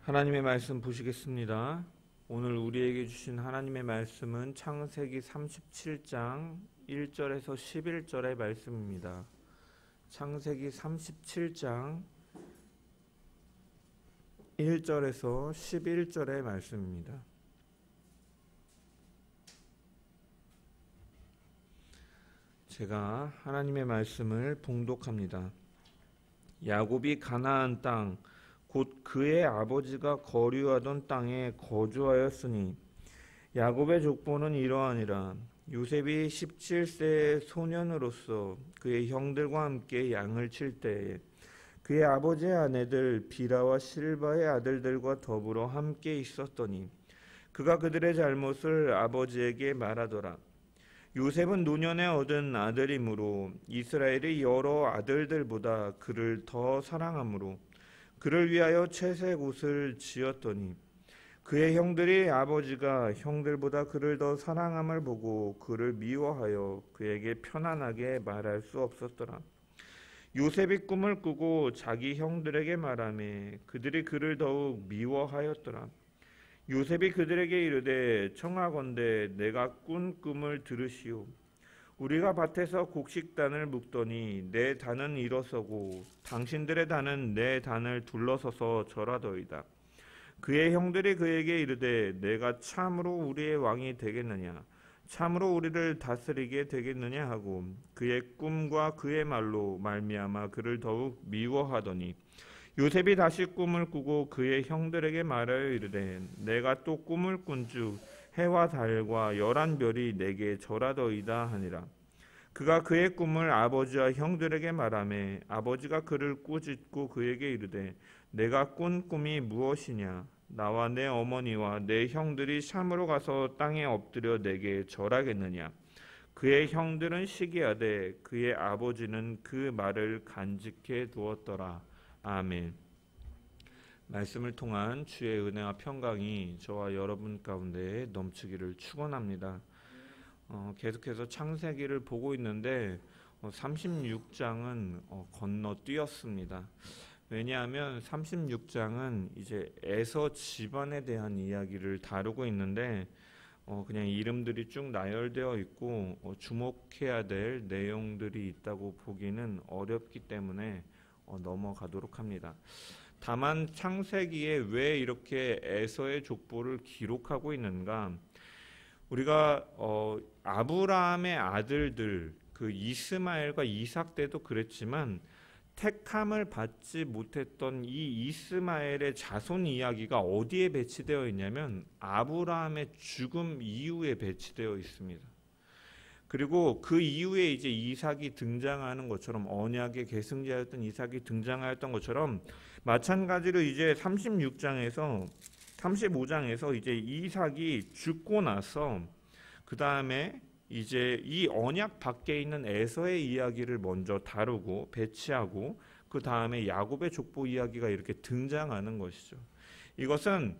하나님의 말씀 보시겠습니다. 오늘 우리에게 주신 하나님의 말씀은 창세기 37장 1절에서 11절의 말씀입니다. 창세기 37장 1절에서 11절의 말씀입니다. 제가 하나님의 말씀을 봉독합니다. 야곱이 가나안 땅 곧 그의 아버지가 거류하던 땅에 거주하였으니 야곱의 족보는 이러하니라. 요셉이 17세의 소년으로서 그의 형들과 함께 양을 칠 때에 그의 아버지의 아내들 비라와 실바의 아들들과 더불어 함께 있었더니 그가 그들의 잘못을 아버지에게 말하더라. 요셉은 노년에 얻은 아들이므로 이스라엘의 여러 아들들보다 그를 더 사랑하므로 그를 위하여 채색 옷을 지었더니 그의 형들이 아버지가 형들보다 그를 더 사랑함을 보고 그를 미워하여 그에게 편안하게 말할 수 없었더라. 요셉이 꿈을 꾸고 자기 형들에게 말하매 그들이 그를 더욱 미워하였더라. 요셉이 그들에게 이르되 청하건대 내가 꾼 꿈을 들으시오. 우리가 밭에서 곡식단을 묶더니 내 단은 일어서고 당신들의 단은 내 단을 둘러서서 절하더이다. 그의 형들이 그에게 이르되 내가 참으로 우리의 왕이 되겠느냐 참으로 우리를 다스리게 되겠느냐 하고 그의 꿈과 그의 말로 말미암아 그를 더욱 미워하더니 요셉이 다시 꿈을 꾸고 그의 형들에게 말하여 이르되 내가 또 꿈을 꾼즉 해와 달과 열한 별이 내게 절하더이다 하니라. 그가 그의 꿈을 아버지와 형들에게 말하매 아버지가 그를 꾸짖고 그에게 이르되 내가 꾼 꿈이 무엇이냐 나와 내 어머니와 내 형들이 샴으로 가서 땅에 엎드려 내게 절하겠느냐. 그의 형들은 시기하되 그의 아버지는 그 말을 간직해 두었더라. 아멘. 말씀을 통한 주의 은혜와 평강이 저와 여러분 가운데 넘치기를 축원합니다. 계속해서 창세기를 보고 있는데 36장은 건너뛰었습니다. 왜냐하면 36장은 이제 에서 집안에 대한 이야기를 다루고 있는데 그냥 이름들이 쭉 나열되어 있고 주목해야 될 내용들이 있다고 보기는 어렵기 때문에 넘어가도록 합니다. 다만 창세기에 왜 이렇게 에서의 족보를 기록하고 있는가? 우리가 아브라함의 아들들 그 이스마엘과 이삭 때도 그랬지만 택함을 받지 못했던 이 이스마엘의 자손 이야기가 어디에 배치되어 있냐면 아브라함의 죽음 이후에 배치되어 있습니다. 그리고 그 이후에 이제 이삭이 등장하는 것처럼 언약의 계승자였던 이삭이 등장하였던 것처럼 마찬가지로 이제 35장에서 이제 이삭이 죽고 나서 그 다음에 이제 이 언약 밖에 있는 에서의 이야기를 먼저 다루고 배치하고 그 다음에 야곱의 족보 이야기가 이렇게 등장하는 것이죠. 이것은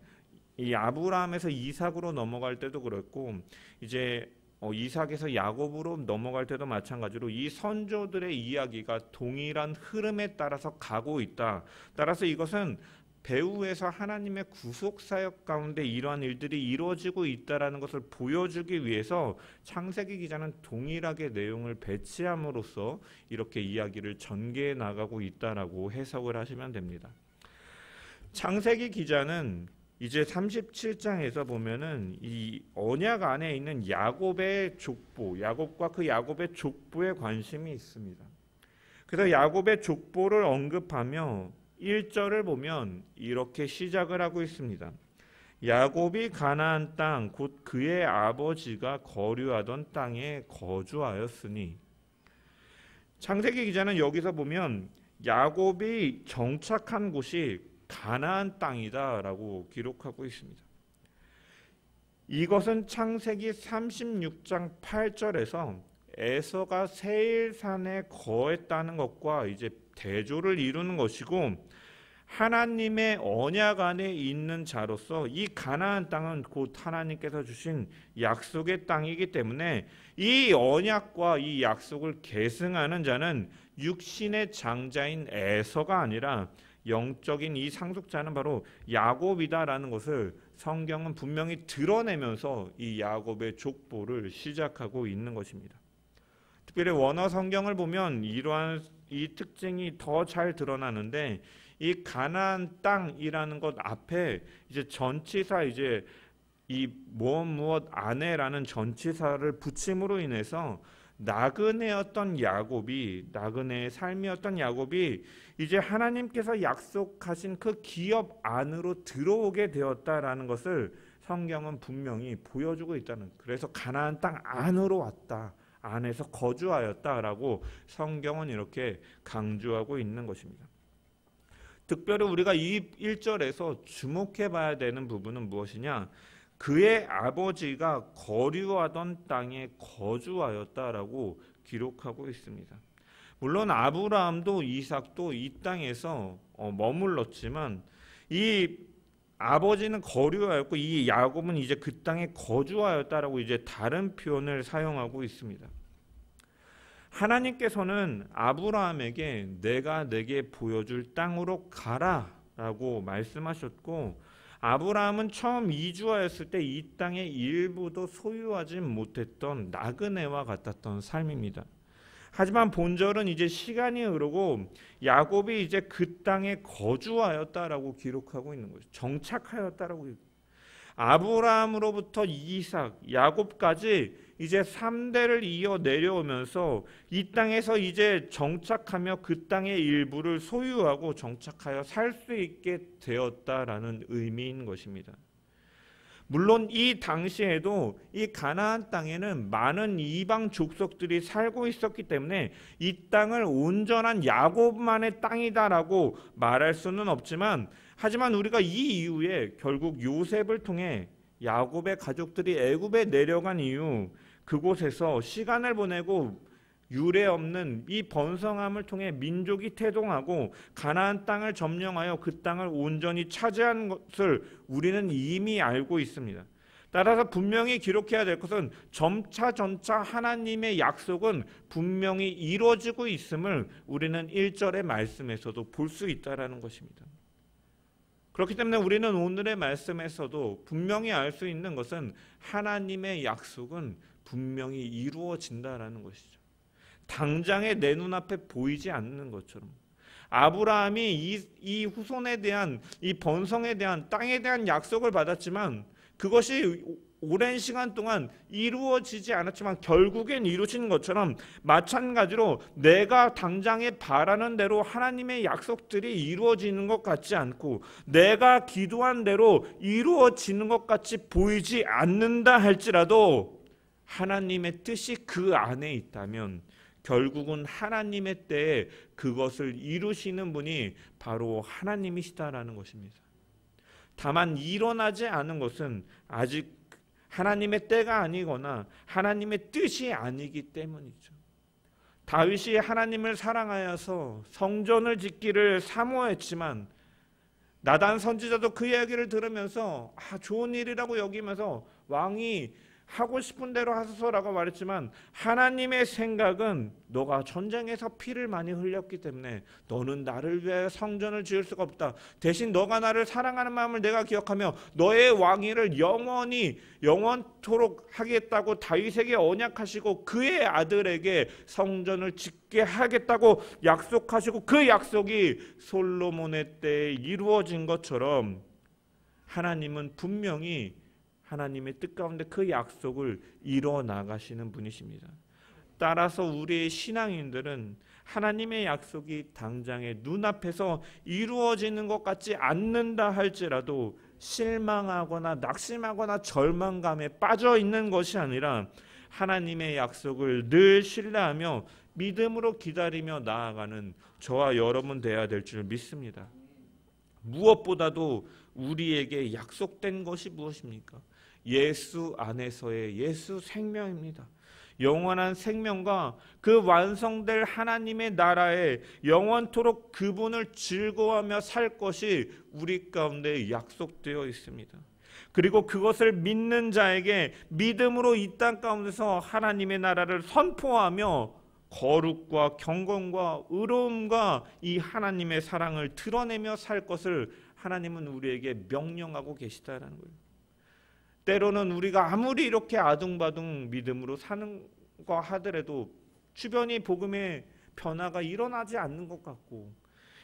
이 아브라함에서 이삭으로 넘어갈 때도 그렇고 이제 이삭에서 야곱으로 넘어갈 때도 마찬가지로 이 선조들의 이야기가 동일한 흐름에 따라서 가고 있다. 따라서 이것은 배후에서 하나님의 구속사역 가운데 이러한 일들이 이루어지고 있다는 것을 보여주기 위해서 창세기 기자는 동일하게 내용을 배치함으로써 이렇게 이야기를 전개해 나가고 있다라고 해석을 하시면 됩니다. 창세기 기자는 이제 37장에서 보면은 이 언약 안에 있는 야곱의 족보, 야곱과 그 야곱의 족보에 관심이 있습니다. 그래서 야곱의 족보를 언급하며 1절을 보면 이렇게 시작을 하고 있습니다. 야곱이 가나안 땅 곧 그의 아버지가 거류하던 땅에 거주하였으니. 창세기 기자는 여기서 보면 야곱이 정착한 곳이 가나안 땅이다라고 기록하고 있습니다. 이것은 창세기 36장 8절에서 에서가 세일산에 거했다는 것과 이제 대조를 이루는 것이고 하나님의 언약 안에 있는 자로서 이 가나안 땅은 곧 하나님께서 주신 약속의 땅이기 때문에 이 언약과 이 약속을 계승하는 자는 육신의 장자인 에서가 아니라 영적인 이 상속자는 바로 야곱이다라는 것을 성경은 분명히 드러내면서 이 야곱의 족보를 시작하고 있는 것입니다. 특별히 원어 성경을 보면 이러한 이 특징이 더 잘 드러나는데, 이 가나안 땅이라는 것 앞에 이제 전치사 이제 이 무엇 안에라는 전치사를 붙임으로 인해서 나그네였던 야곱이, 나그네의 삶이었던 야곱이 이제 하나님께서 약속하신 그 기업 안으로 들어오게 되었다라는 것을 성경은 분명히 보여주고 있다는, 그래서 가나안 땅 안으로 왔다, 안에서 거주하였다라고 성경은 이렇게 강조하고 있는 것입니다. 특별히 우리가 이 1절에서 주목해 봐야 되는 부분은 무엇이냐? 그의 아버지가 거류하던 땅에 거주하였다라고 기록하고 있습니다. 물론 아브라함도 이삭도 이 땅에서 머물렀지만 이 아버지는 거류하였고 이 야곱은 이제 그 땅에 거주하였다라고 이제 다른 표현을 사용하고 있습니다. 하나님께서는 아브라함에게 내가 내게 보여줄 땅으로 가라라고 말씀하셨고, 아브라함은 처음 이주하였을 때 이 땅의 일부도 소유하지 못했던 나그네와 같았던 삶입니다. 하지만 본절은 이제 시간이 흐르고 야곱이 이제 그 땅에 거주하였다라고 기록하고 있는 거죠. 정착하였다라고. 아브라함으로부터 이삭, 야곱까지 이제 3대를 이어 내려오면서 이 땅에서 이제 정착하며 그 땅의 일부를 소유하고 정착하여 살 수 있게 되었다라는 의미인 것입니다. 물론 이 당시에도 이 가나안 땅에는 많은 이방 족속들이 살고 있었기 때문에 이 땅을 온전한 야곱만의 땅이다라고 말할 수는 없지만, 하지만 우리가 이 이후에 결국 요셉을 통해 야곱의 가족들이 애굽에 내려간 이후 그곳에서 시간을 보내고 유례 없는 이 번성함을 통해 민족이 태동하고 가나안 땅을 점령하여 그 땅을 온전히 차지한 것을 우리는 이미 알고 있습니다. 따라서 분명히 기록해야 될 것은 점차 하나님의 약속은 분명히 이루어지고 있음을 우리는 1절의 말씀에서도 볼 수 있다는 것입니다. 그렇기 때문에 우리는 오늘의 말씀에서도 분명히 알 수 있는 것은 하나님의 약속은 분명히 이루어진다라는 것이죠. 당장에 내 눈앞에 보이지 않는 것처럼 아브라함이 이 후손에 대한 이 번성에 대한 땅에 대한 약속을 받았지만 그것이 오랜 시간 동안 이루어지지 않았지만 결국엔 이루어진 것처럼, 마찬가지로 내가 당장에 바라는 대로 하나님의 약속들이 이루어지는 것 같지 않고 내가 기도한 대로 이루어지는 것 같이 보이지 않는다 할지라도 하나님의 뜻이 그 안에 있다면 결국은 하나님의 때에 그것을 이루시는 분이 바로 하나님이시다라는 것입니다. 다만 일어나지 않은 것은 아직 하나님의 때가 아니거나 하나님의 뜻이 아니기 때문이죠. 다윗이 하나님을 사랑하여서 성전을 짓기를 사모했지만 나단 선지자도 그 이야기를 들으면서 좋은 일이라고 여기면서 왕이 하고 싶은 대로 하소서라고 말했지만 하나님의 생각은 너가 전쟁에서 피를 많이 흘렸기 때문에 너는 나를 위하여 성전을 지을 수가 없다. 대신 너가 나를 사랑하는 마음을 내가 기억하며 너의 왕위를 영원토록 하겠다고 다윗에게 언약하시고 그의 아들에게 성전을 짓게 하겠다고 약속하시고 그 약속이 솔로몬의 때에 이루어진 것처럼 하나님은 분명히 하나님의 뜻 가운데 그 약속을 이뤄 나가시는 분이십니다. 따라서 우리의 신앙인들은 하나님의 약속이 당장의 눈앞에서 이루어지는 것 같지 않는다 할지라도 실망하거나 낙심하거나 절망감에 빠져 있는 것이 아니라 하나님의 약속을 늘 신뢰하며 믿음으로 기다리며 나아가는 저와 여러분 되어야 될 줄 믿습니다. 무엇보다도 우리에게 약속된 것이 무엇입니까? 예수 안에서의 예수 생명입니다. 영원한 생명과 그 완성될 하나님의 나라에 영원토록 그분을 즐거워하며 살 것이 우리 가운데 약속되어 있습니다. 그리고 그것을 믿는 자에게 믿음으로 이 땅 가운데서 하나님의 나라를 선포하며 거룩과 경건과 의로움과 이 하나님의 사랑을 드러내며 살 것을 하나님은 우리에게 명령하고 계시다라는 거예요. 때로는 우리가 아무리 이렇게 아둥바둥 믿음으로 사는 거 하더라도 주변이 복음의 변화가 일어나지 않는 것 같고,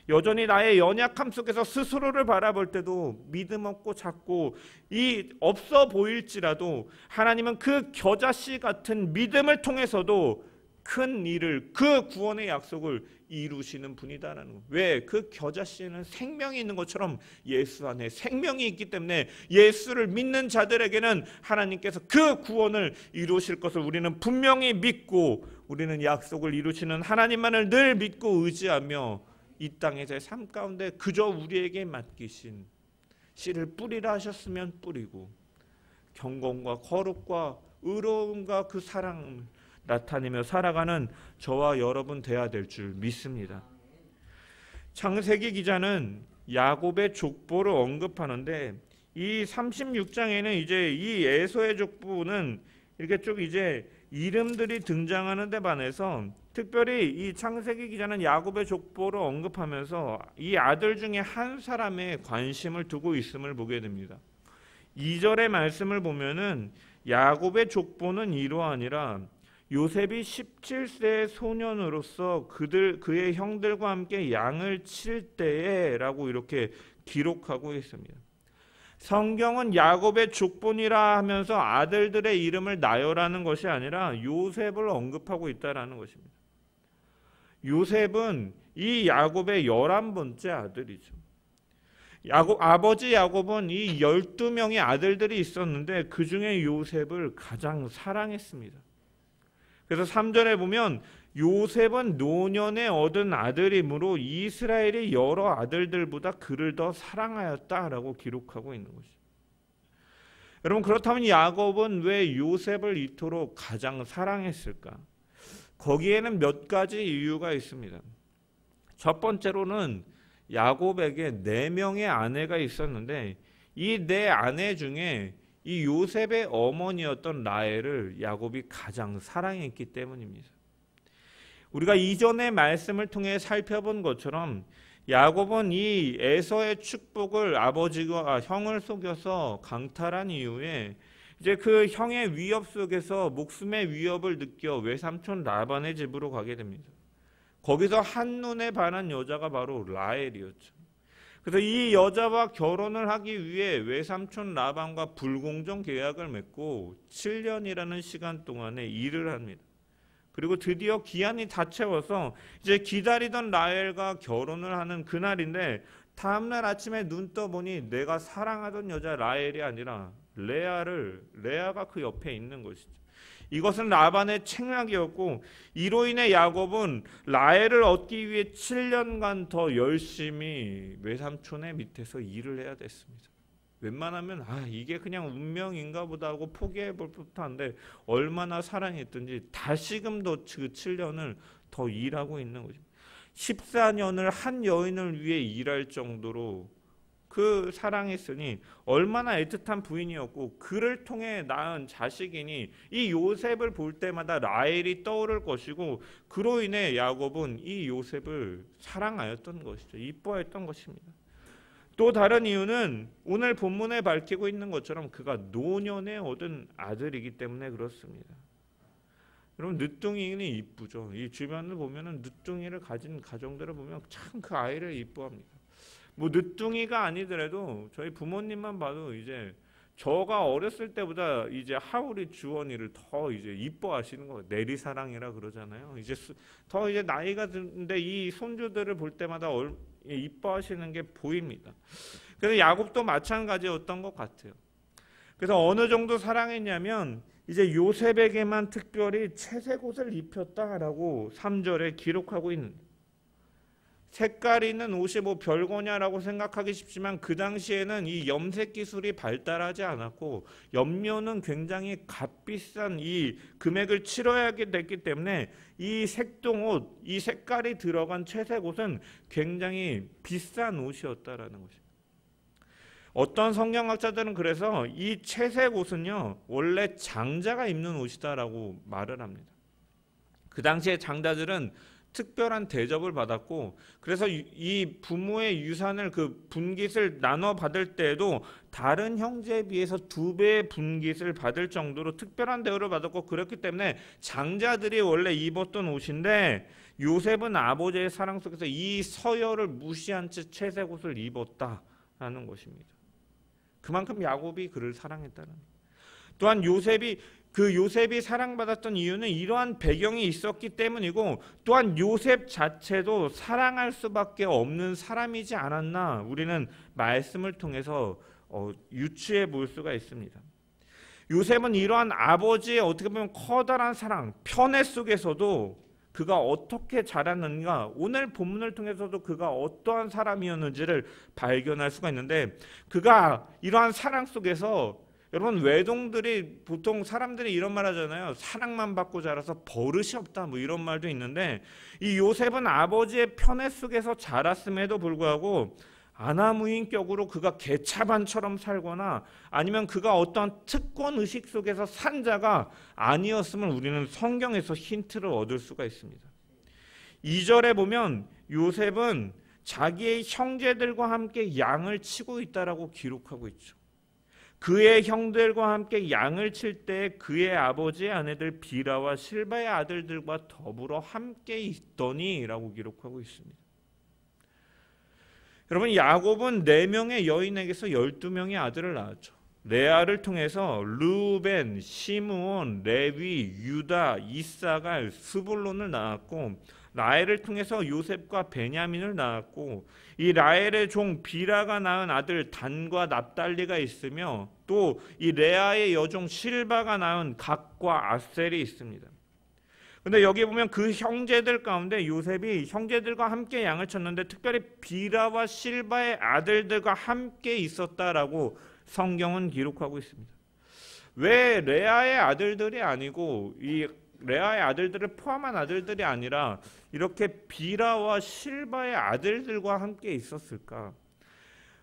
여전히 나의 연약함 속에서 스스로를 바라볼 때도 믿음 없고 작고 이 없어 보일지라도 하나님은 그 겨자씨 같은 믿음을 통해서도 큰 일을, 그 구원의 약속을 이루시는 분이다라는 거. 왜? 그 겨자씨는 생명이 있는 것처럼 예수 안에 생명이 있기 때문에 예수를 믿는 자들에게는 하나님께서 그 구원을 이루실 것을 우리는 분명히 믿고, 우리는 약속을 이루시는 하나님만을 늘 믿고 의지하며 이 땅에서의 삶 가운데 그저 우리에게 맡기신 씨를 뿌리라 하셨으면 뿌리고, 경건과 거룩과 의로움과 그 사랑을 나타내며 살아가는 저와 여러분 돼야 될 줄 믿습니다. 창세기 기자는 야곱의 족보를 언급하는데, 이 36장에는 이제 이 에서의 족보는 이렇게 쭉 이제 이름들이 등장하는 데 반해서 특별히 이 창세기 기자는 야곱의 족보를 언급하면서 이 아들 중에 한 사람에 관심을 두고 있음을 보게 됩니다. 2절의 말씀을 보면은 야곱의 족보는 이러하니라. 요셉이 17세의 소년으로서 그의 형들과 함께 양을 칠 때에 라고 이렇게 기록하고 있습니다. 성경은 야곱의 족보니라 하면서 아들들의 이름을 나열하는 것이 아니라 요셉을 언급하고 있다는 것입니다. 요셉은 이 야곱의 11번째 아들이죠. 아버지 야곱은 이 12명의 아들들이 있었는데 그 중에 요셉을 가장 사랑했습니다. 그래서 3절에 보면 요셉은 노년에 얻은 아들이므로 이스라엘의 여러 아들들보다 그를 더 사랑하였다라고 기록하고 있는 것이죠. 여러분, 그렇다면 야곱은 왜 요셉을 이토록 가장 사랑했을까? 거기에는 몇 가지 이유가 있습니다. 첫 번째로는 야곱에게 4명의 아내가 있었는데 이 4 아내 중에 이 요셉의 어머니였던 라헬을 야곱이 가장 사랑했기 때문입니다. 우리가 이전의 말씀을 통해 살펴본 것처럼 야곱은 이 에서의 축복을 아버지가 형을 속여서 강탈한 이후에 이제 그 형의 위협 속에서 목숨의 위협을 느껴 외삼촌 라반의 집으로 가게 됩니다. 거기서 한눈에 반한 여자가 바로 라헬이었죠. 그래서 이 여자와 결혼을 하기 위해 외삼촌 라반과 불공정 계약을 맺고 7년이라는 시간 동안에 일을 합니다. 그리고 드디어 기한이 다 채워서 이제 기다리던 라헬과 결혼을 하는 그날인데, 다음날 아침에 눈 떠보니 내가 사랑하던 여자 라헬이 아니라 레아가 그 옆에 있는 것이죠. 이것은 라반의 책략이었고, 이로 인해 야곱은 라헬을 얻기 위해 7년간 더 열심히 외삼촌의 밑에서 일을 해야 됐습니다. 웬만하면 이게 그냥 운명인가 보다 하고 포기해 볼 법한데 얼마나 사랑했든지 다시금 더 그 7년을 더 일하고 있는 거죠. 14년을 한 여인을 위해 일할 정도로 그 사랑했으니 얼마나 애틋한 부인이었고, 그를 통해 낳은 자식이니 이 요셉을 볼 때마다 라헬이 떠오를 것이고, 그로 인해 야곱은 이 요셉을 사랑하였던 것이죠. 이뻐했던 것입니다. 또 다른 이유는 오늘 본문에 밝히고 있는 것처럼 그가 노년에 얻은 아들이기 때문에 그렇습니다. 여러분, 늦둥이는 이쁘죠. 이 주변을 보면은 늦둥이를 가진 가정들을 보면 참 그 아이를 이뻐합니다. 뭐 늦둥이가 아니더라도 저희 부모님만 봐도 이제 저가 어렸을 때보다 이제 하울이 주원이를 더 이제 이뻐하시는 거예요. 내리사랑이라 그러잖아요. 이제 더 이제 나이가 드는데 이 손주들을 볼 때마다 이뻐하시는 게 보입니다. 그래서 야곱도 마찬가지였던 것 같아요. 그래서 어느 정도 사랑했냐면 이제 요셉에게만 특별히 채색 옷을 입혔다라고 3절에 기록하고 있는, 색깔 있는 옷이 뭐 별거냐라고 생각하기 쉽지만 그 당시에는 이 염색 기술이 발달하지 않았고 염료는 굉장히 값비싼 이 금액을 치러야 됐기 때문에 이 색동옷, 이 색깔이 들어간 채색 옷은 굉장히 비싼 옷이었다라는 것입니다. 어떤 성경학자들은 그래서 이 채색 옷은요 원래 장자가 입는 옷이다라고 말을 합니다. 그 당시에 장자들은 특별한 대접을 받았고, 그래서 이 부모의 유산을 그 분깃을 나눠 받을 때에도 다른 형제에 비해서 2배의 분깃을 받을 정도로 특별한 대우를 받았고, 그렇기 때문에 장자들이 원래 입었던 옷인데 요셉은 아버지의 사랑 속에서 이 서열을 무시한 채 채색 옷을 입었다라는 것입니다. 그만큼 야곱이 그를 사랑했다는. 또한 요셉이 사랑받았던 이유는 이러한 배경이 있었기 때문이고, 또한 요셉 자체도 사랑할 수밖에 없는 사람이지 않았나 우리는 말씀을 통해서 유추해 볼 수가 있습니다. 요셉은 이러한 아버지의 어떻게 보면 커다란 사랑, 편애 속에서도 그가 어떻게 자랐는가, 오늘 본문을 통해서도 그가 어떠한 사람이었는지를 발견할 수가 있는데, 그가 이러한 사랑 속에서, 여러분 외동들이 보통 사람들이 이런 말 하잖아요. 사랑만 받고 자라서 버릇이 없다, 뭐 이런 말도 있는데, 이 요셉은 아버지의 편애 속에서 자랐음에도 불구하고 아나무인격으로 그가 개차반처럼 살거나 아니면 그가 어떠한 특권 의식 속에서 산 자가 아니었음을 우리는 성경에서 힌트를 얻을 수가 있습니다. 2절에 보면 요셉은 자기의 형제들과 함께 양을 치고 있다라고 기록하고 있죠. 그의 형들과 함께 양을 칠 때 그의 아버지의 아내들 비라와 실바의 아들들과 더불어 함께 있더니 라고 기록하고 있습니다. 여러분, 야곱은 4명의 여인에게서 12명의 아들을 낳았죠. 레아를 통해서 르우벤, 시므온, 레위, 유다, 이사갈, 스불론을 낳았고, 라헬을 통해서 요셉과 베냐민을 낳았고, 이 라헬의 종 비라가 낳은 아들 단과 납달리가 있으며, 또 이 레아의 여종 실바가 낳은 갓과 아셀이 있습니다. 근데 여기 보면 그 형제들 가운데 요셉이 형제들과 함께 양을 쳤는데 특별히 비라와 실바의 아들들과 함께 있었다라고 성경은 기록하고 있습니다. 왜 레아의 아들들이 아니고 이 레아의 아들들을 포함한 아들들이 아니라 이렇게 비라와 실바의 아들들과 함께 있었을까?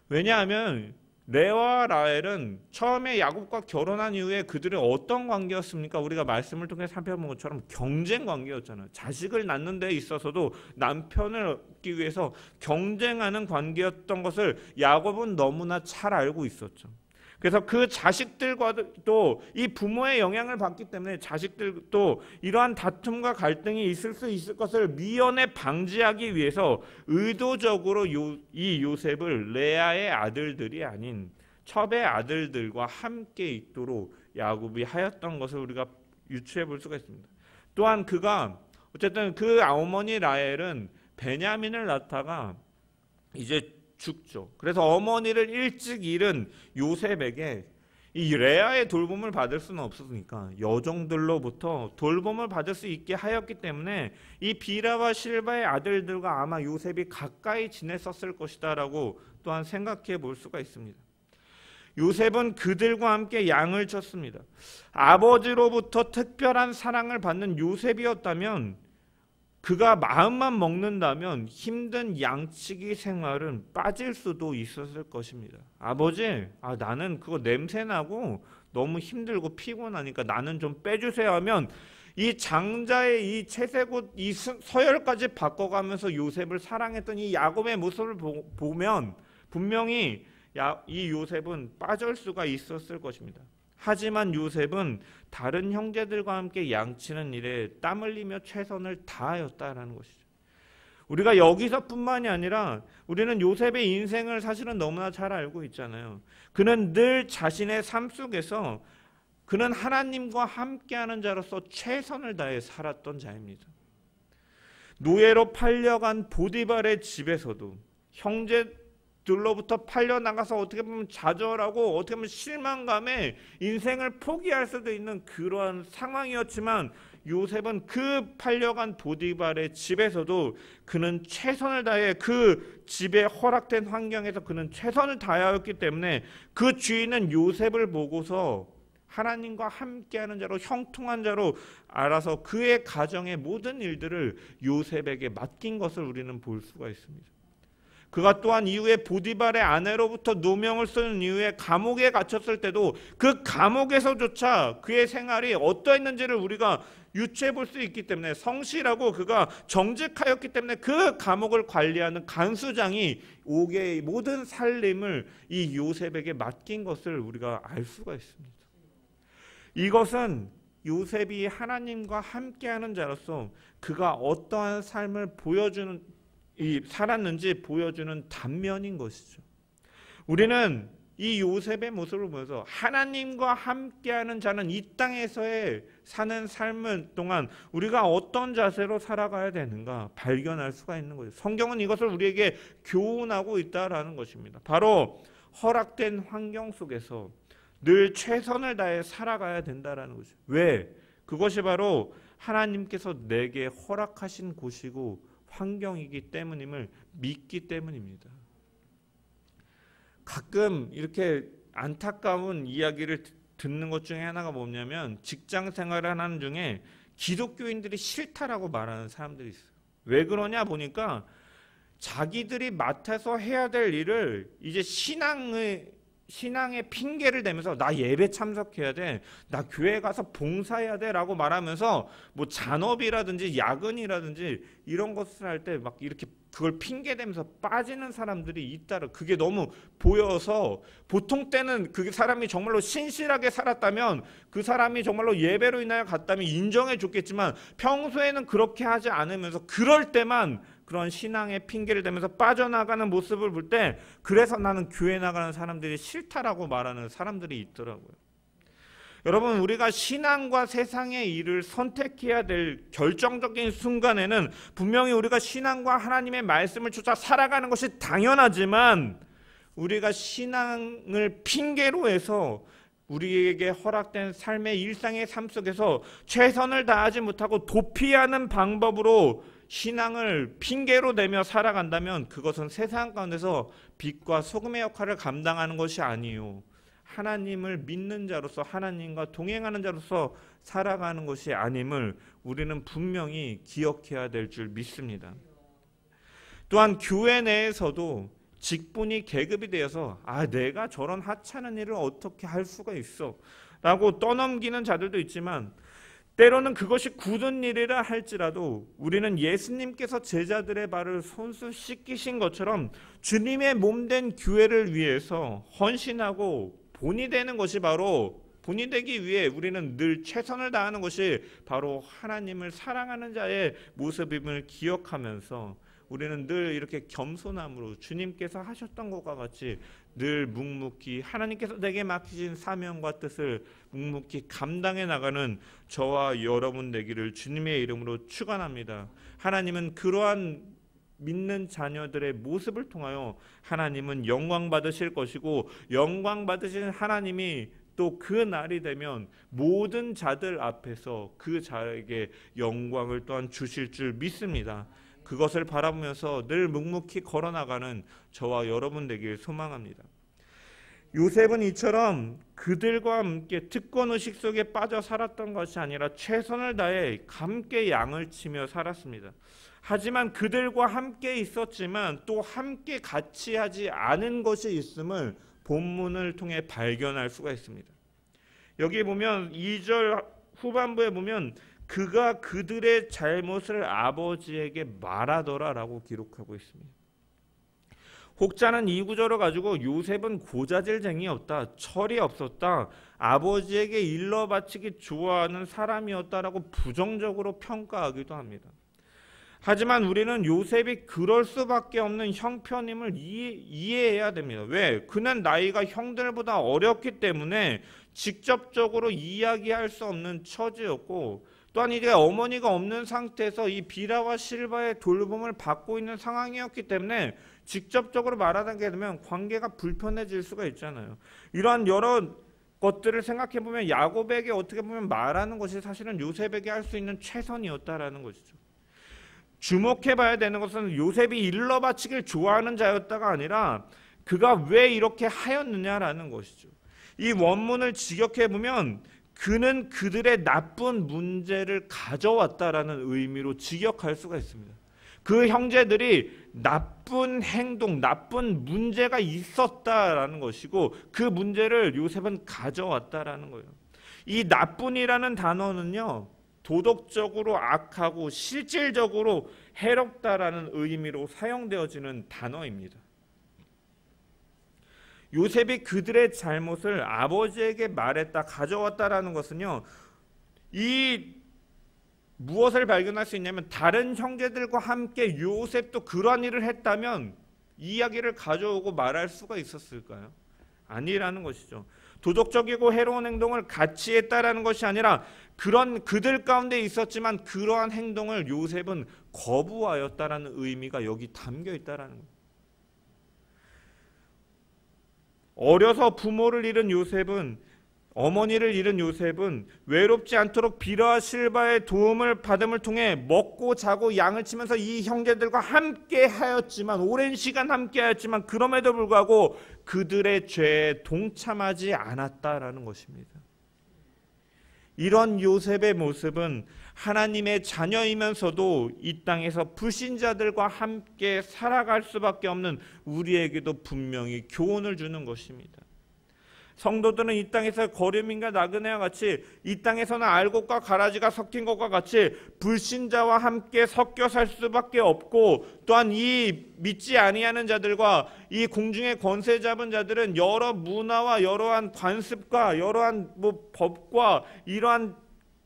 왜냐하면 레아와 라헬은 처음에 야곱과 결혼한 이후에 그들은 어떤 관계였습니까? 우리가 말씀을 통해 살펴본 것처럼 경쟁 관계였잖아요. 자식을 낳는 데 있어서도 남편을 얻기 위해서 경쟁하는 관계였던 것을 야곱은 너무나 잘 알고 있었죠. 그래서 그 자식들과도 이 부모의 영향을 받기 때문에 자식들도 이러한 다툼과 갈등이 있을 수 있을 것을 미연에 방지하기 위해서 의도적으로 이 요셉을 레아의 아들들이 아닌 첩의 아들들과 함께 있도록 야곱이 하였던 것을 우리가 유추해 볼 수가 있습니다. 또한 그가 어쨌든 그 어머니 라헬은 베냐민을 낳다가 이제 죽죠. 그래서 어머니를 일찍 잃은 요셉에게 이 레아의 돌봄을 받을 수는 없었으니까 여종들로부터 돌봄을 받을 수 있게 하였기 때문에 이 비라와 실바의 아들들과 아마 요셉이 가까이 지냈었을 것이다 라고 또한 생각해 볼 수가 있습니다. 요셉은 그들과 함께 양을 쳤습니다. 아버지로부터 특별한 사랑을 받는 요셉이었다면, 그가 마음만 먹는다면 힘든 양치기 생활은 빠질 수도 있었을 것입니다. 아버지, 나는 그거 냄새나고 너무 힘들고 피곤하니까 나는 좀 빼주세요 하면 이 장자의 이 채색옷 이 서열까지 바꿔가면서 요셉을 사랑했던 이 야곱의 모습을 보면 분명히 이 요셉은 빠질 수가 있었을 것입니다. 하지만 요셉은 다른 형제들과 함께 양치는 일에 땀 흘리며 최선을 다하였다라는 것이죠. 우리가 여기서뿐만이 아니라 우리는 요셉의 인생을 사실은 너무나 잘 알고 있잖아요. 그는 늘 자신의 삶 속에서 그는 하나님과 함께하는 자로서 최선을 다해 살았던 자입니다. 노예로 팔려간 보디발의 집에서도 형제들로부터 팔려나가서 어떻게 보면 좌절하고 어떻게 보면 실망감에 인생을 포기할 수도 있는 그러한 상황이었지만, 요셉은 그 팔려간 보디발의 집에서도 그는 최선을 다해 그 집에 허락된 환경에서 그는 최선을 다하였기 때문에 그 주인은 요셉을 보고서 하나님과 함께하는 자로 형통한 자로 알아서 그의 가정의 모든 일들을 요셉에게 맡긴 것을 우리는 볼 수가 있습니다. 그가 또한 이후에 보디발의 아내로부터 누명을 쓰는 이후에 감옥에 갇혔을 때도 그 감옥에서조차 그의 생활이 어떠했는지를 우리가 유추해 볼 수 있기 때문에, 성실하고 그가 정직하였기 때문에 그 감옥을 관리하는 간수장이 옥의 모든 살림을 이 요셉에게 맡긴 것을 우리가 알 수가 있습니다. 이것은 요셉이 하나님과 함께하는 자로서 그가 어떠한 삶을 살았는지 보여주는 단면인 것이죠. 우리는 이 요셉의 모습을 보면서 하나님과 함께하는 자는 이 땅에서의 사는 삶을 동안 우리가 어떤 자세로 살아가야 되는가 발견할 수가 있는 거죠. 성경은 이것을 우리에게 교훈하고 있다라는 것입니다. 바로 허락된 환경 속에서 늘 최선을 다해 살아가야 된다라는 거죠. 왜? 그것이 바로 하나님께서 내게 허락하신 곳이고 환경이기 때문임을 믿기 때문입니다. 가끔 이렇게 안타까운 이야기를 듣는 것 중에 하나가 뭐냐면, 직장 생활을 하는 중에 기독교인들이 싫다라고 말하는 사람들이 있어요. 왜 그러냐 보니까 자기들이 맡아서 해야 될 일을 이제 신앙의 핑계를 대면서 나 예배 참석해야 돼, 나 교회 가서 봉사해야 돼 라고 말하면서 뭐 잔업이라든지 야근이라든지 이런 것을 할 때 막 이렇게 그걸 핑계대면서 빠지는 사람들이 있다라. 그게 너무 보여서, 보통 때는 그 사람이 정말로 신실하게 살았다면, 그 사람이 정말로 예배로 인하여 갔다면 인정해 줬겠지만, 평소에는 그렇게 하지 않으면서 그럴 때만 그런 신앙의 핑계를 대면서 빠져나가는 모습을 볼 때, 그래서 나는 교회 나가는 사람들이 싫다라고 말하는 사람들이 있더라고요. 여러분, 우리가 신앙과 세상의 일을 선택해야 될 결정적인 순간에는 분명히 우리가 신앙과 하나님의 말씀을 쫓아 살아가는 것이 당연하지만, 우리가 신앙을 핑계로 해서 우리에게 허락된 삶의 일상의 삶 속에서 최선을 다하지 못하고 도피하는 방법으로 신앙을 핑계로 대며 살아간다면 그것은 세상 가운데서 빛과 소금의 역할을 감당하는 것이 아니요, 하나님을 믿는 자로서, 하나님과 동행하는 자로서 살아가는 것이 아님을 우리는 분명히 기억해야 될 줄 믿습니다. 또한 교회 내에서도 직분이 계급이 되어서 내가 저런 하찮은 일을 어떻게 할 수가 있어 라고 떠넘기는 자들도 있지만, 때로는 그것이 굳은 일이라 할지라도 우리는 예수님께서 제자들의 발을 손수 씻기신 것처럼 주님의 몸된 교회를 위해서 헌신하고 본이 되는 것이, 바로 본이 되기 위해 우리는 늘 최선을 다하는 것이 바로 하나님을 사랑하는 자의 모습임을 기억하면서 우리는 늘 이렇게 겸손함으로 주님께서 하셨던 것과 같이 늘 묵묵히 하나님께서 내게 맡기신 사명과 뜻을 묵묵히 감당해 나가는 저와 여러분 되기를 주님의 이름으로 축원합니다. 하나님은 그러한 믿는 자녀들의 모습을 통하여 하나님은 영광 받으실 것이고, 영광 받으신 하나님이 또 그 날이 되면 모든 자들 앞에서 그 자에게 영광을 또한 주실 줄 믿습니다. 그것을 바라보면서 늘 묵묵히 걸어나가는 저와 여러분 되길 소망합니다. 요셉은 이처럼 그들과 함께 특권의식 속에 빠져 살았던 것이 아니라 최선을 다해 함께 양을 치며 살았습니다. 하지만 그들과 함께 있었지만 또 함께 같이 하지 않은 것이 있음을 본문을 통해 발견할 수가 있습니다. 여기 보면 2절 후반부에 보면 그가 그들의 잘못을 아버지에게 말하더라라고 기록하고 있습니다. 혹자는 이 구절을 가지고 요셉은 고자질쟁이였다, 철이 없었다, 아버지에게 일러 바치기 좋아하는 사람이었다라고 부정적으로 평가하기도 합니다. 하지만 우리는 요셉이 그럴 수밖에 없는 형편임을 이해해야 됩니다. 왜? 그는 나이가 형들보다 어렸기 때문에 직접적으로 이야기할 수 없는 처지였고, 또한 이제 어머니가 없는 상태에서 이 비라와 실바의 돌봄을 받고 있는 상황이었기 때문에 직접적으로 말하게 되면 관계가 불편해질 수가 있잖아요. 이러한 여러 것들을 생각해 보면 야곱에게 어떻게 보면 말하는 것이 사실은 요셉에게 할 수 있는 최선이었다라는 것이죠. 주목해 봐야 되는 것은 요셉이 일러 바치길 좋아하는 자였다가 아니라 그가 왜 이렇게 하였느냐라는 것이죠. 이 원문을 직역해 보면 그는 그들의 나쁜 문제를 가져왔다라는 의미로 직역할 수가 있습니다. 그 형제들이 나쁜 행동, 나쁜 문제가 있었다라는 것이고 그 문제를 요셉은 가져왔다라는 거예요. 이 나쁜이라는 단어는요, 도덕적으로 악하고 실질적으로 해롭다라는 의미로 사용되어지는 단어입니다. 요셉이 그들의 잘못을 아버지에게 말했다, 가져왔다라는 것은요, 이 무엇을 발견할 수 있냐면 다른 형제들과 함께 요셉도 그러한 일을 했다면 이야기를 가져오고 말할 수가 있었을까요? 아니라는 것이죠. 도덕적이고 해로운 행동을 같이 했다라는 것이 아니라 그런 그들 가운데 있었지만 그러한 행동을 요셉은 거부하였다라는 의미가 여기 담겨 있다라는 거예요. 어려서 부모를 잃은 요셉은, 어머니를 잃은 요셉은 외롭지 않도록 비라와 실바의 도움을 받음을 통해 먹고 자고 양을 치면서 이 형제들과 함께 하였지만, 오랜 시간 함께 하였지만 그럼에도 불구하고 그들의 죄에 동참하지 않았다라는 것입니다. 이런 요셉의 모습은 하나님의 자녀이면서도 이 땅에서 불신자들과 함께 살아갈 수밖에 없는 우리에게도 분명히 교훈을 주는 것입니다. 성도들은 이 땅에서 거류민과 나그네와 같이, 이 땅에서는 알곡과 가라지가 섞인 것과 같이 불신자와 함께 섞여 살 수밖에 없고, 또한 이 믿지 아니하는 자들과 이 공중의 권세 잡은 자들은 여러 문화와 여러한 관습과 여러한 법과 이러한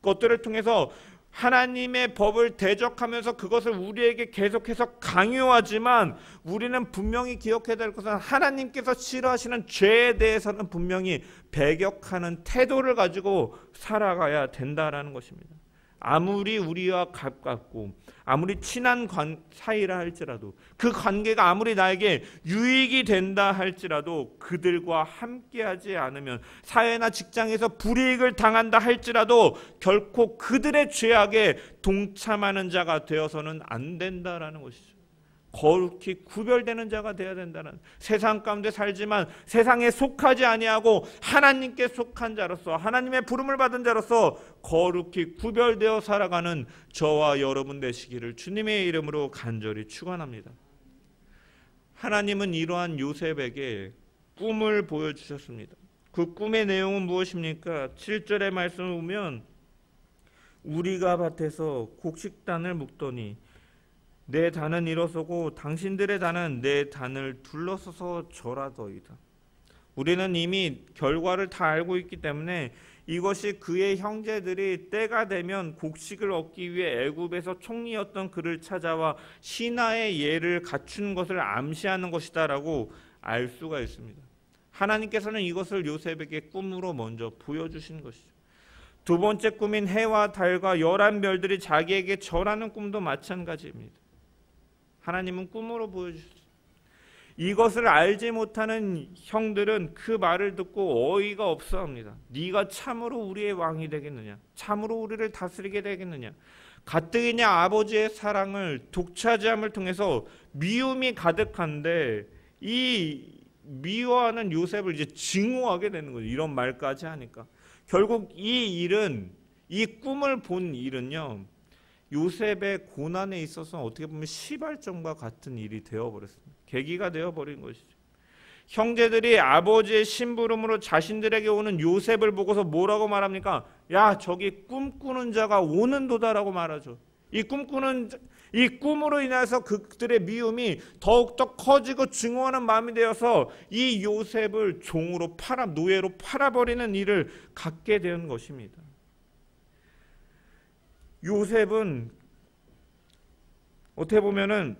것들을 통해서 하나님의 법을 대적하면서 그것을 우리에게 계속해서 강요하지만, 우리는 분명히 기억해야 될 것은 하나님께서 싫어하시는 죄에 대해서는 분명히 배격하는 태도를 가지고 살아가야 된다라는 것입니다. 아무리 우리와 가깝고 아무리 친한 사이라 할지라도, 그 관계가 아무리 나에게 유익이 된다 할지라도 그들과 함께하지 않으면, 사회나 직장에서 불이익을 당한다 할지라도 결코 그들의 죄악에 동참하는 자가 되어서는 안 된다라는 것이죠. 거룩히 구별되는 자가 되어야 된다는, 세상 가운데 살지만 세상에 속하지 아니하고 하나님께 속한 자로서, 하나님의 부름을 받은 자로서 거룩히 구별되어 살아가는 저와 여러분 되시기를 주님의 이름으로 간절히 축원합니다. 하나님은 이러한 요셉에게 꿈을 보여주셨습니다. 그 꿈의 내용은 무엇입니까? 7절의 말씀을 보면, 우리가 밭에서 곡식단을 묶더니 내 단은 일어서고 당신들의 단은 내 단을 둘러서서 절하더이다. 우리는 이미 결과를 다 알고 있기 때문에 이것이 그의 형제들이 때가 되면 곡식을 얻기 위해 애굽에서 총리였던 그를 찾아와 신하의 예를 갖춘 것을 암시하는 것이다라고 알 수가 있습니다. 하나님께서는 이것을 요셉에게 꿈으로 먼저 보여주신 것이죠. 두 번째 꿈인 해와 달과 11별들이 자기에게 절하는 꿈도 마찬가지입니다. 하나님은 꿈으로 보여주셨습니다. 이것을 알지 못하는 형들은 그 말을 듣고 어이가 없어합니다. 네가 참으로 우리의 왕이 되겠느냐? 참으로 우리를 다스리게 되겠느냐? 가뜩이냐 아버지의 사랑을 독차지함을 통해서 미움이 가득한데, 이 미워하는 요셉을 이제 증오하게 되는 거죠. 이런 말까지 하니까 결국 이 일은, 이 꿈을 본 일은요, 요셉의 고난에 있어서 어떻게 보면 시발점과 같은 일이 되어버렸습니다. 계기가 되어버린 것이죠. 형제들이 아버지의 심부름으로 자신들에게 오는 요셉을 보고서 뭐라고 말합니까? 야, 저기 꿈꾸는 자가 오는도다라고 말하죠. 이 꿈으로 인해서 그들의 미움이 더욱더 커지고 증오하는 마음이 되어서 이 요셉을 종으로 노예로 팔아버리는 일을 갖게 된 것입니다. 요셉은 어떻게 보면은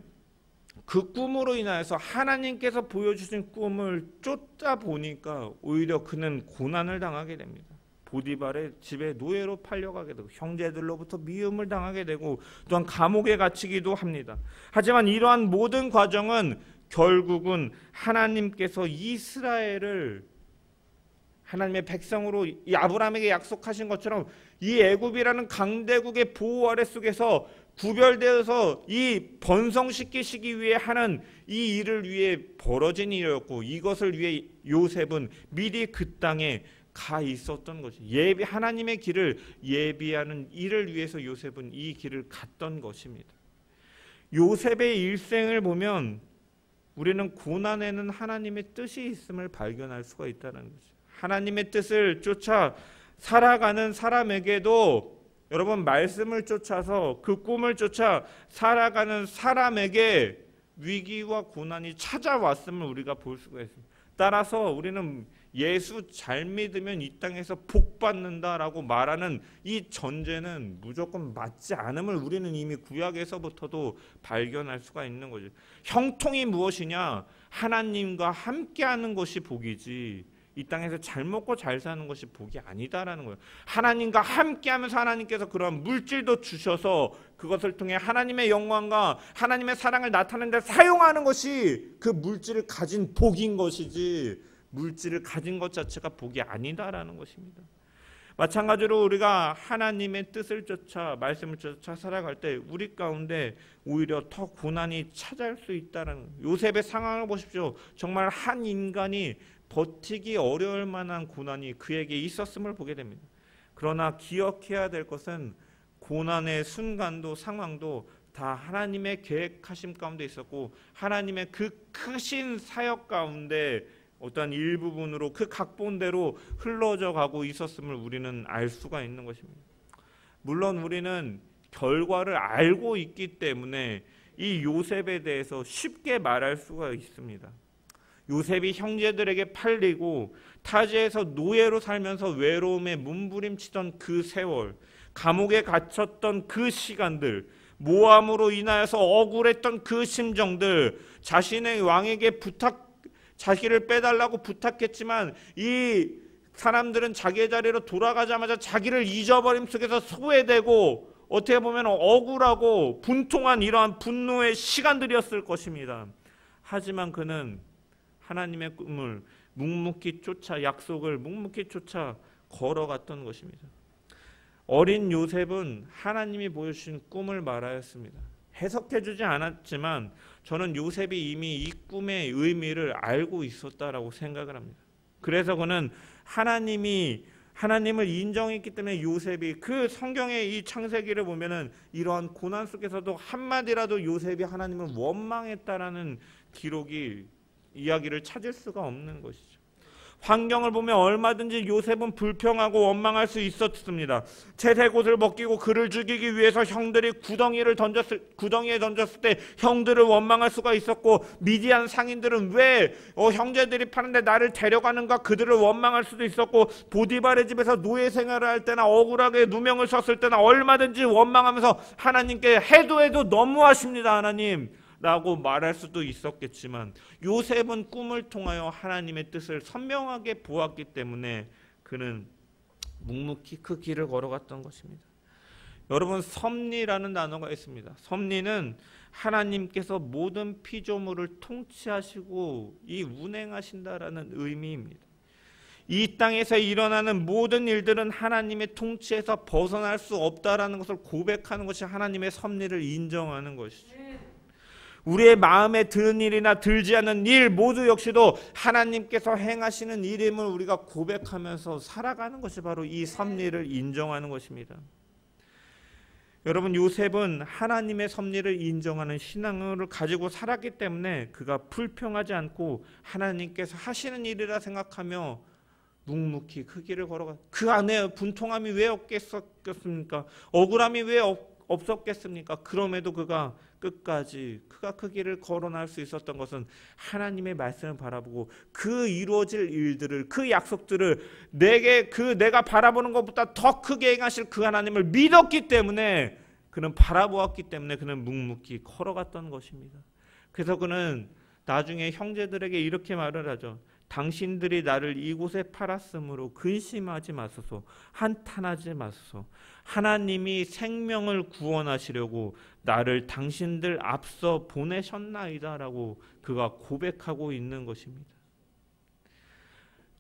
그 꿈으로 인하여서 하나님께서 보여주신 꿈을 쫓다 보니까 오히려 그는 고난을 당하게 됩니다. 보디발의 집에 노예로 팔려가게 되고 형제들로부터 미움을 당하게 되고 또한 감옥에 갇히기도 합니다. 하지만 이러한 모든 과정은 결국은 하나님께서 이스라엘을 하나님의 백성으로 이 아브라함에게 약속하신 것처럼 이 애굽이라는 강대국의 보호 아래 속에서 구별되어서 이 번성시키시기 위해 하는 이 일을 위해 벌어진 일이었고, 이것을 위해 요셉은 미리 그 땅에 가 있었던 것이, 하나님의 길을 예비하는 일을 위해서 요셉은 이 길을 갔던 것입니다. 요셉의 일생을 보면 우리는 고난에는 하나님의 뜻이 있음을 발견할 수가 있다는 거죠. 하나님의 뜻을 쫓아 살아가는 사람에게도 여러분 말씀을 쫓아서 그 꿈을 쫓아 살아가는 사람에게 위기와 고난이 찾아왔음을 우리가 볼 수가 있습니다. 따라서 우리는 예수 잘 믿으면 이 땅에서 복 받는다라고 말하는 이 전제는 무조건 맞지 않음을 우리는 이미 구약에서부터도 발견할 수가 있는 거죠. 형통이 무엇이냐? 하나님과 함께하는 것이 복이지 이 땅에서 잘 먹고 잘 사는 것이 복이 아니다라는 거예요. 하나님과 함께하면서 하나님께서 그런 물질도 주셔서 그것을 통해 하나님의 영광과 하나님의 사랑을 나타내는 데 사용하는 것이 그 물질을 가진 복인 것이지 물질을 가진 것 자체가 복이 아니다라는 것입니다. 마찬가지로 우리가 하나님의 뜻을 쫓아 말씀을 쫓아 살아갈 때 우리 가운데 오히려 더 고난이 찾아올 수 있다는 요셉의 상황을 보십시오. 정말 한 인간이 버티기 어려울 만한 고난이 그에게 있었음을 보게 됩니다. 그러나 기억해야 될 것은 고난의 순간도 상황도 다 하나님의 계획하심 가운데 있었고 하나님의 그 크신 사역 가운데 어떤 일부분으로 그 각본대로 흘러져 가고 있었음을 우리는 알 수가 있는 것입니다. 물론 우리는 결과를 알고 있기 때문에 이 요셉에 대해서 쉽게 말할 수가 있습니다. 요셉이 형제들에게 팔리고 타지에서 노예로 살면서 외로움에 몸부림치던 그 세월, 감옥에 갇혔던 그 시간들, 모함으로 인하여서 억울했던 그 심정들, 자신의 왕에게 자기를 빼달라고 부탁했지만 이 사람들은 자기의 자리로 돌아가자마자 자기를 잊어버림 속에서 소외되고 어떻게 보면 억울하고 분통한 이러한 분노의 시간들이었을 것입니다. 하지만 그는 하나님의 꿈을 묵묵히 쫓아 약속을 묵묵히 쫓아 걸어갔던 것입니다. 어린 요셉은 하나님이 보여주신 꿈을 말하였습니다. 해석해주지 않았지만 저는 요셉이 이미 이 꿈의 의미를 알고 있었다라고 생각을 합니다. 그래서 그는 하나님을 인정했기 때문에 요셉이 그 성경의 이 창세기를 보면은 이러한 고난 속에서도 한마디라도 요셉이 하나님을 원망했다라는 기록이 이야기를 찾을 수가 없는 것이죠. 환경을 보면 얼마든지 요셉은 불평하고 원망할 수 있었습니다. 채색옷을 벗기고 그를 죽이기 위해서 형들이 구덩이에 던졌을 때 형들을 원망할 수가 있었고 미디안 상인들은 왜 형제들이 파는데 나를 데려가는가 그들을 원망할 수도 있었고 보디발의 집에서 노예 생활을 할 때나 억울하게 누명을 썼을 때나 얼마든지 원망하면서 하나님께 해도 너무하십니다 하나님 라고 말할 수도 있었겠지만 요셉은 꿈을 통하여 하나님의 뜻을 선명하게 보았기 때문에 그는 묵묵히 그 길을 걸어갔던 것입니다. 여러분 섭리라는 단어가 있습니다. 섭리는 하나님께서 모든 피조물을 통치하시고 운행하신다라는 의미입니다. 이 땅에서 일어나는 모든 일들은 하나님의 통치에서 벗어날 수 없다라는 것을 고백하는 것이 하나님의 섭리를 인정하는 것이죠. 우리의 마음에 드는 일이나 들지 않는 일 모두 역시도 하나님께서 행하시는 일임을 우리가 고백하면서 살아가는 것이 바로 이 섭리를 인정하는 것입니다. 여러분 요셉은 하나님의 섭리를 인정하는 신앙을 가지고 살았기 때문에 그가 불평하지 않고 하나님께서 하시는 일이라 생각하며 묵묵히 그 길을 걸어가 그 안에 분통함이 왜 없겠습니까? 억울함이 왜 없었겠습니까? 그럼에도 그가 끝까지 그가 그 길을 걸어날 수 있었던 것은 하나님의 말씀을 바라보고 그 이루어질 일들을 그 약속들을 내가 바라보는 것보다 더 크게 행하실 그 하나님을 믿었기 때문에 그는 바라보았기 때문에 그는 묵묵히 걸어갔던 것입니다. 그래서 그는 나중에 형제들에게 이렇게 말을 하죠. 당신들이 나를 이곳에 팔았으므로 근심하지 마소서 한탄하지 마소서 하나님이 생명을 구원하시려고 나를 당신들 앞서 보내셨나이다라고 그가 고백하고 있는 것입니다.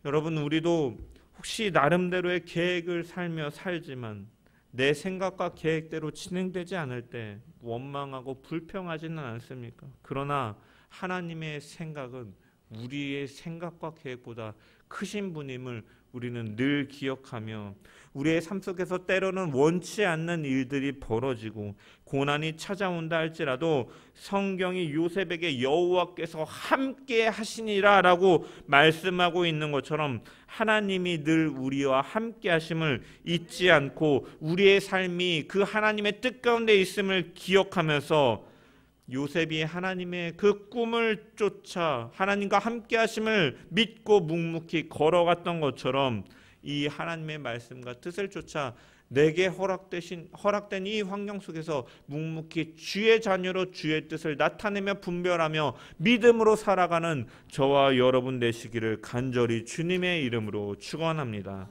여러분 우리도 혹시 나름대로의 계획을 살지만 내 생각과 계획대로 진행되지 않을 때 원망하고 불평하지는 않습니까? 그러나 하나님의 생각은 우리의 생각과 계획보다 크신 분임을 우리는 늘 기억하며 우리의 삶 속에서 때로는 원치 않는 일들이 벌어지고 고난이 찾아온다 할지라도 성경이 요셉에게 여호와께서 함께 하시니라 라고 말씀하고 있는 것처럼 하나님이 늘 우리와 함께 하심을 잊지 않고 우리의 삶이 그 하나님의 뜻 가운데 있음을 기억하면서 요셉이 하나님의 그 꿈을 쫓아 하나님과 함께 하심을 믿고 묵묵히 걸어갔던 것처럼 이 하나님의 말씀과 뜻을 쫓아 내게 허락된 이 환경 속에서 묵묵히 주의 자녀로 주의 뜻을 나타내며 분별하며 믿음으로 살아가는 저와 여러분 되시기를 간절히 주님의 이름으로 축원합니다.